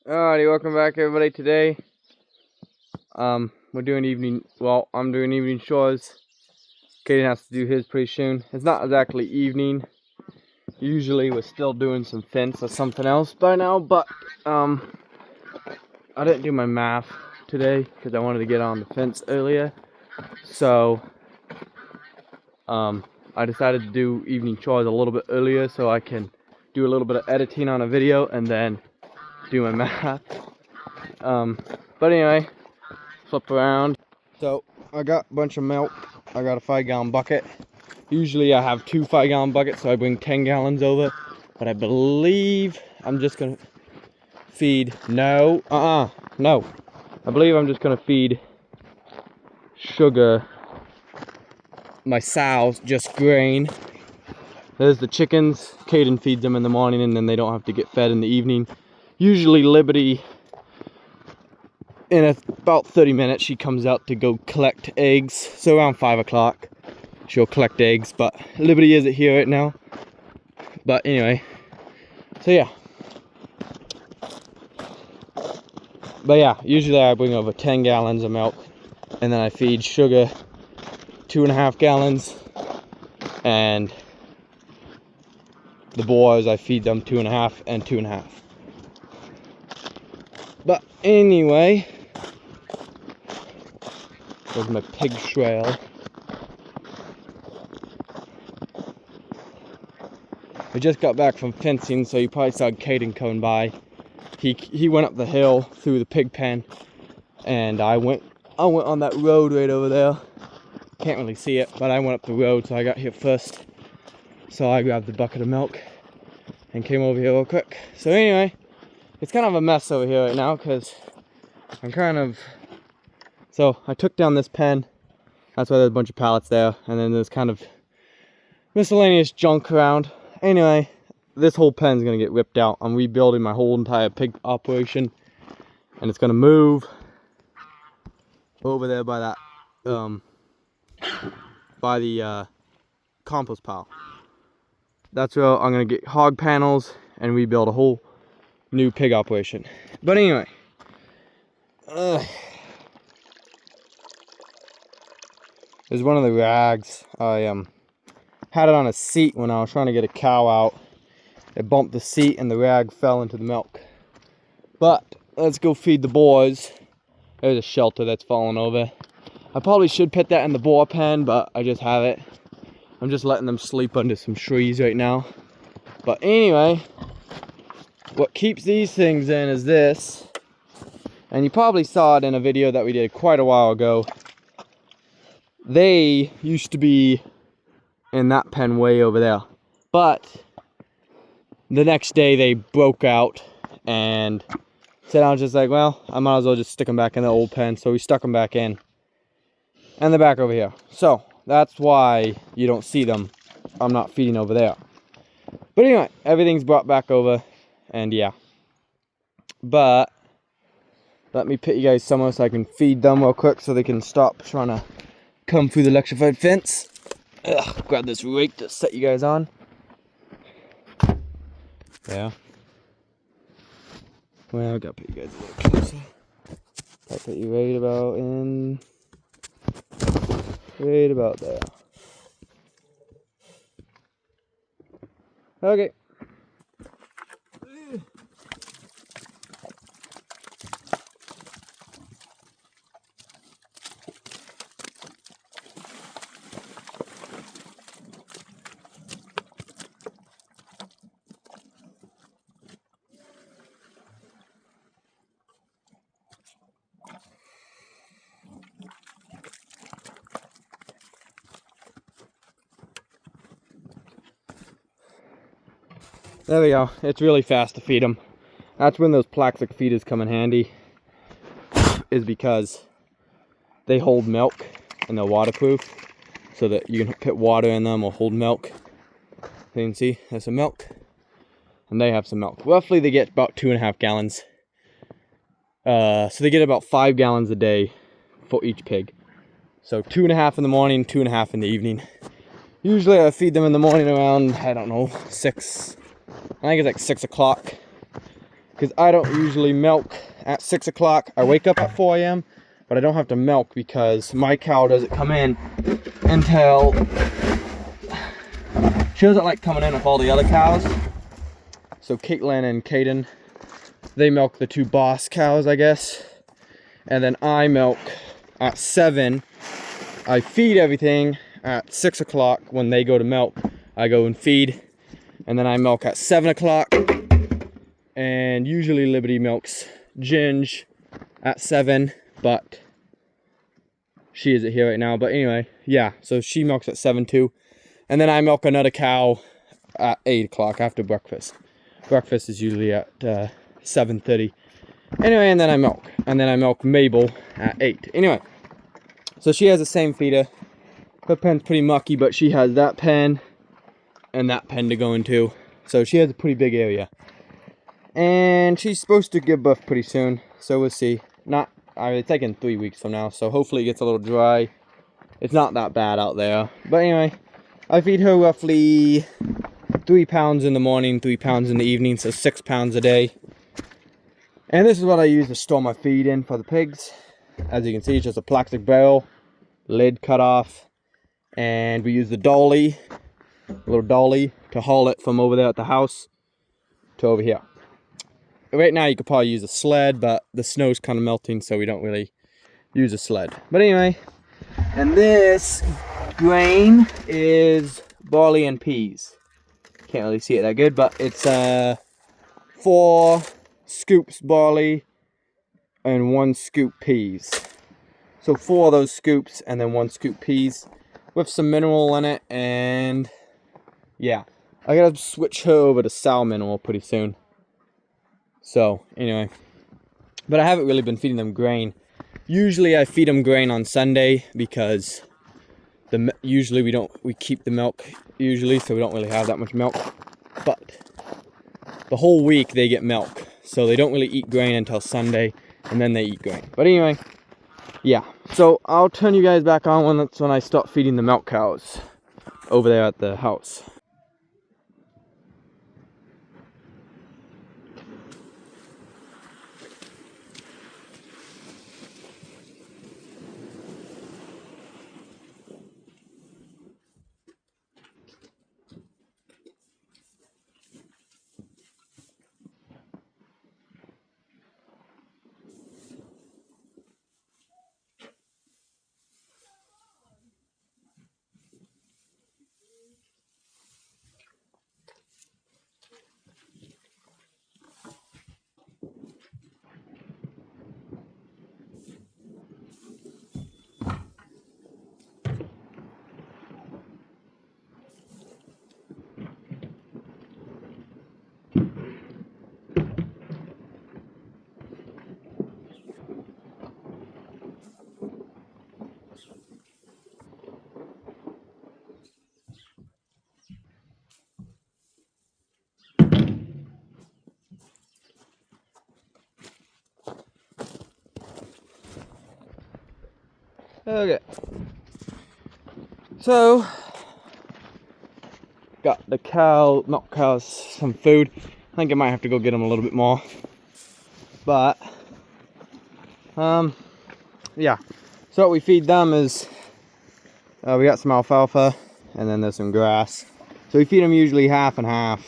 Alrighty, welcome back everybody. Today, we're doing I'm doing evening chores. Caden has to do his pretty soon. It's not exactly evening. Usually we're still doing some fence or something else by now, but, I didn't do my math today because I wanted to get on the fence earlier. So, I decided to do evening chores a little bit earlier so I can do a little bit of editing on a video and then do my math. But anyway, flip around. So I got a bunch of milk. I got a 5-gallon bucket. Usually I have 2 5-gallon buckets, so I bring 10 gallons over. But I believe I'm just gonna feed, no. I believe I'm just gonna feed Sugar, my sows, just grain. There's the chickens. Caden feeds them in the morning and then they don't have to get fed in the evening. Usually Liberty, in about 30 minutes, she comes out to go collect eggs. So around 5 o'clock, she'll collect eggs. But Liberty isn't here right now. But anyway, so yeah. But yeah, usually I bring over 10 gallons of milk. And then I feed Sugar 2.5 gallons. And the boys, I feed them 2.5 and 2.5. But anyway, there's my pig trail. I just got back from fencing, so you probably saw Caden coming by. He went up the hill through the pig pen, and I went on that road right over there. Can't really see it, but I went up the road, so I got here first. So I grabbed the bucket of milk and came over here real quick. So anyway, it's kind of a mess over here right now because so I took down this pen. That's why there's a bunch of pallets there, and then there's kind of miscellaneous junk around. Anyway, this whole pen's gonna get ripped out. I'm rebuilding my whole entire pig operation, and it's gonna move over there by that, by the compost pile. That's where I'm gonna get hog panels and rebuild a whole new pig operation. But anyway, there's one of the rags. I had it on a seat when I was trying to get a cow out. It bumped the seat and the rag fell into the milk. But let's go feed the boys. There's a shelter that's fallen over. I probably should put that in the boar pen, but I just have it. I'm just letting them sleep under some trees right now. But anyway, what keeps these things in is this. And you probably saw it in a video that we did quite a while ago. They used to be in that pen way over there. But the next day they broke out, and so I was just like, well, I might as well just stick them back in the old pen. So we stuck them back in. And they're back over here. So that's why you don't see them. I'm not feeding over there. But anyway, everything's brought back over, and yeah. But let me put you guys somewhere so I can feed them real quick so they can stop trying to come through the electrified fence. Ugh, grab this rake to set you guys on. Yeah. Well, I gotta put you guys a little closer. I'll put you right about there. Okay. There we go. It's really fast to feed them. That's when those plastic feeders come in handy, is because they hold milk and they're waterproof, so that you can put water in them or hold milk. You can see there's some milk, and they have some milk. Roughly they get about 2.5 gallons. So they get about 5 gallons a day for each pig. So 2.5 in the morning, 2.5 in the evening. Usually I feed them in the morning around, I don't know, 6. I think it's like 6 o'clock. because I don't usually milk at 6 o'clock. I wake up at 4 a.m., but I don't have to milk because my cow doesn't come in until, she doesn't like coming in with all the other cows. So Caitlin and Caden, they milk the 2 boss cows, I guess. And then I milk at 7. I feed everything at 6 o'clock when they go to milk. I go and feed, and then I milk at 7 o'clock. And usually Liberty milks Ginge at 7, but she isn't here right now. But anyway, yeah, so she milks at 7 too. And then I milk another cow at 8 o'clock after breakfast. Breakfast is usually at 7:30. Anyway, and then I milk. And then I milk Mabel at 8. Anyway, so she has the same feeder. Her pen's pretty mucky, but she has that pen and that pen to go into. So she has a pretty big area. And she's supposed to give birth pretty soon, so we'll see. It's like in 3 weeks from now, so hopefully it gets a little dry. It's not that bad out there. But anyway, I feed her roughly 3 pounds in the morning, 3 pounds in the evening, so 6 pounds a day. And this is what I use to store my feed in for the pigs. As you can see, it's just a plastic barrel, lid cut off, and we use the dolly, a little dolly, to haul it from over there at the house to over here. Right now you could probably use a sled, but the snow's kind of melting, so we don't really use a sled. But anyway, and this grain is barley and peas. Can't really see it that good, but it's 4 scoops barley and 1 scoop peas. So 4 of those scoops and then 1 scoop peas with some mineral in it. And yeah, I gotta switch her over to sow mineral pretty soon. So anyway, but I haven't really been feeding them grain. Usually I feed them grain on Sunday because usually we keep the milk usually, so we don't really have that much milk. But the whole week they get milk, so they don't really eat grain until Sunday, and then they eat grain. But anyway, yeah. So I'll turn you guys back on when I start feeding the milk cows over there at the house. Okay, so got the milk cows some food. I think I might have to go get them a little bit more, but yeah. So what we feed them is we got some alfalfa and then there's some grass. So we feed them usually half and half.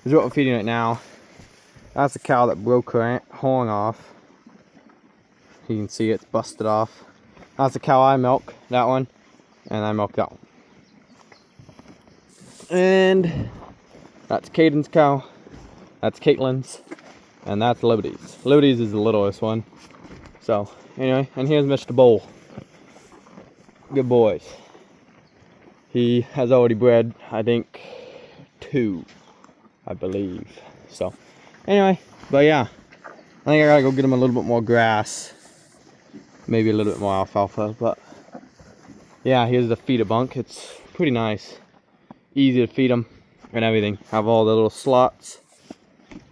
This is what we're feeding right now. That's the cow that broke her horn off. You can see it's busted off. That's the cow I milk, that one, and I milk that one. And that's Caden's cow, that's Caitlin's, and that's Liberty's. Liberty's is the littlest one. So, anyway, and here's Mr. Bull. Good boys. He has already bred, I think, 2, I believe. So, anyway, but yeah, I think I gotta go get him a little bit more grass. Maybe a little bit more alfalfa, but yeah, here's the feeder bunk. It's pretty nice, easy to feed them and everything. Have all the little slots,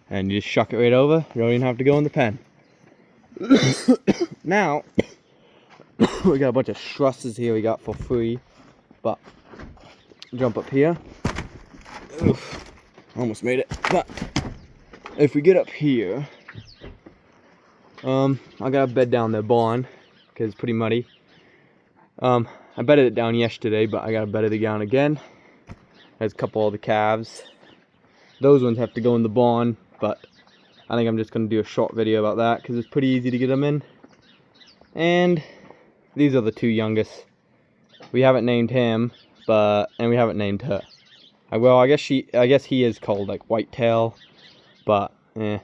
and you just shuck it right over. You don't even have to go in the pen. Now we got a bunch of trusses here we got for free, but jump up here. Oof, almost made it, but if we get up here, I gotta bed down the barn because it's pretty muddy. I bedded it down yesterday, but I gotta bed it down again. There's a couple of the calves. Those ones have to go in the barn, but I think I'm just gonna do a short video about that because it's pretty easy to get them in. And these are the two youngest. We haven't named him, and we haven't named her. Well, I guess he is called like Whitetail, but eh.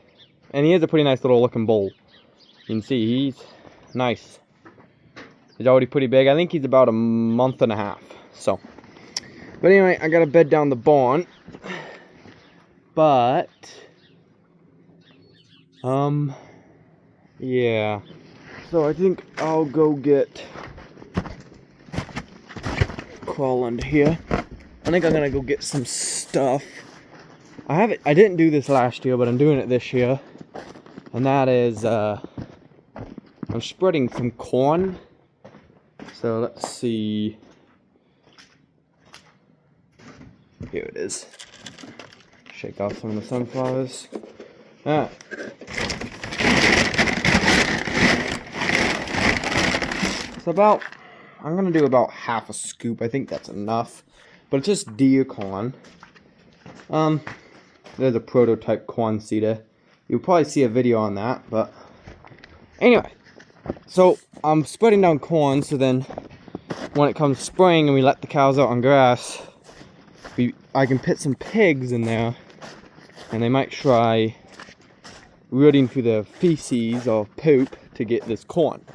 And he is a pretty nice little looking bull. You can see he's nice. He's already pretty big. I think he's about a month and a half. So, but anyway, I gotta bed down the barn. But yeah. So I think I'll go get crawl under here. I think I'm gonna go get some stuff. I didn't do this last year, but I'm doing it this year. And that is I'm spreading some corn. So let's see. Here it is. Shake off some of the sunflowers. Ah. It's about, I'm gonna do about half a scoop. I think that's enough. But it's just deer corn. There's a prototype corn seeder. You'll probably see a video on that, but anyway. So I'm spreading down corn, so then when it comes spring and we let the cows out on grass, I can put some pigs in there, and they might try rooting through the feces or poop to get this corn.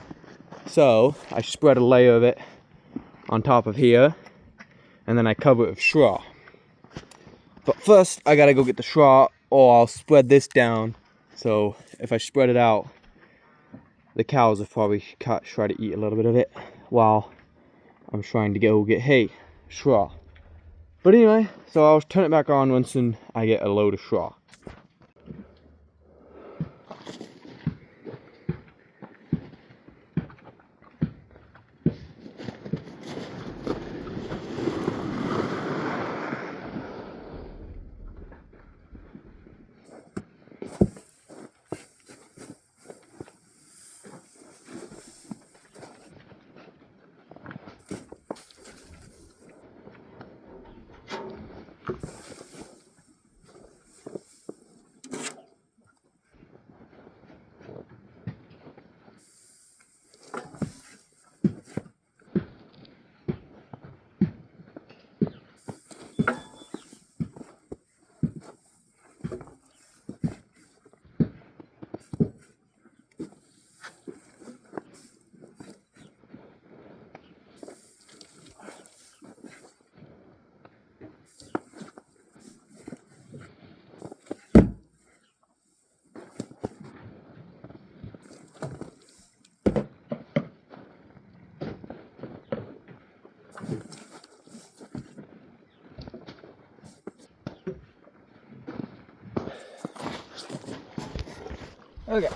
So I spread a layer of it on top of here, and then I cover it with straw. But first I gotta go get the straw, or I'll spread this down. So if I spread it out, the cows will probably try to eat a little bit of it while I'm trying to go get hay, straw. But anyway, so I'll turn it back on once I get a load of straw. Okay,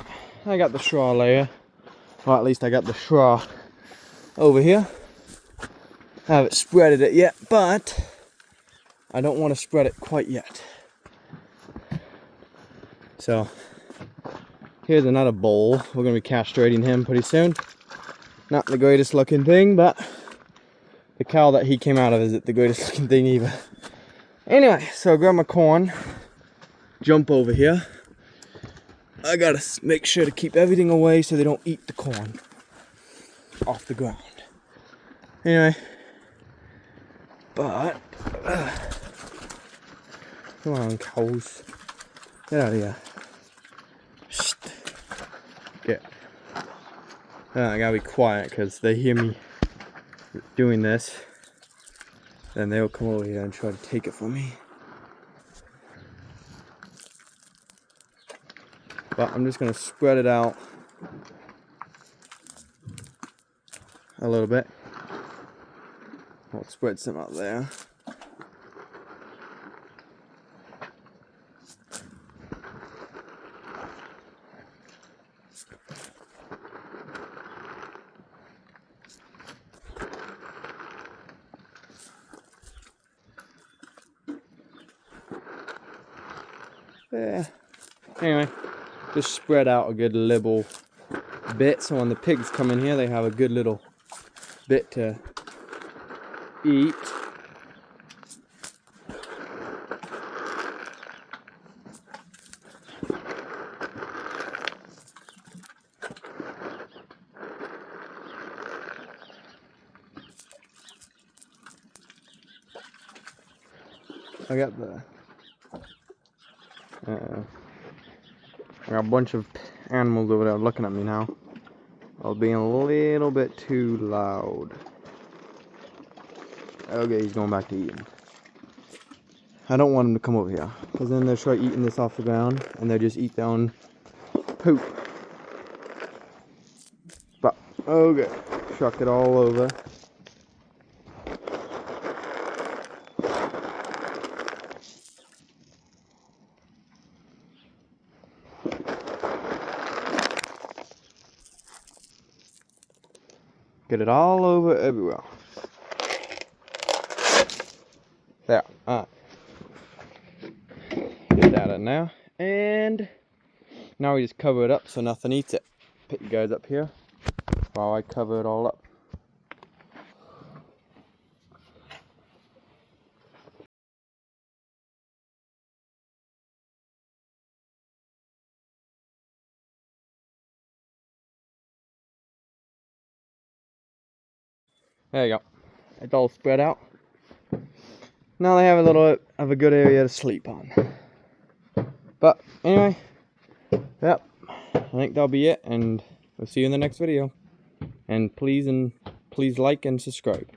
I got the straw layer. Well, at least I got the straw over here. I haven't spreaded it yet, but I don't want to spread it quite yet. So, here's another bull. We're going to be castrating him pretty soon. Not the greatest looking thing, but the cow that he came out of isn't the greatest looking thing either. Anyway, so I grab my corn, jump over here. I gotta make sure to keep everything away so they don't eat the corn off the ground. Anyway, but come on, cows, get out of here. Shh. Get. I gotta be quiet because they hear me doing this, then they'll come over here and try to take it from me. But I'm just going to spread it out a little bit. I'll spread some out there. There. Anyway, just spread out a good liberal bit, so when the pigs come in here, they have a good little bit to eat. I got I got a bunch of animals over there looking at me now. I was being a little bit too loud. Okay, he's going back to eating. I don't want him to come over here, because then they'll try eating this off the ground, and they'll just eat their own poop. But, okay, chuck it all over. Get it all over everywhere. There, alright. Get that in there. And now we just cover it up so nothing eats it. Put you guys up here while I cover it all up. There you go. It's all spread out. Now they have a little of a good area to sleep on. But anyway, yep, I think that'll be it, and we'll see you in the next video. And please like and subscribe.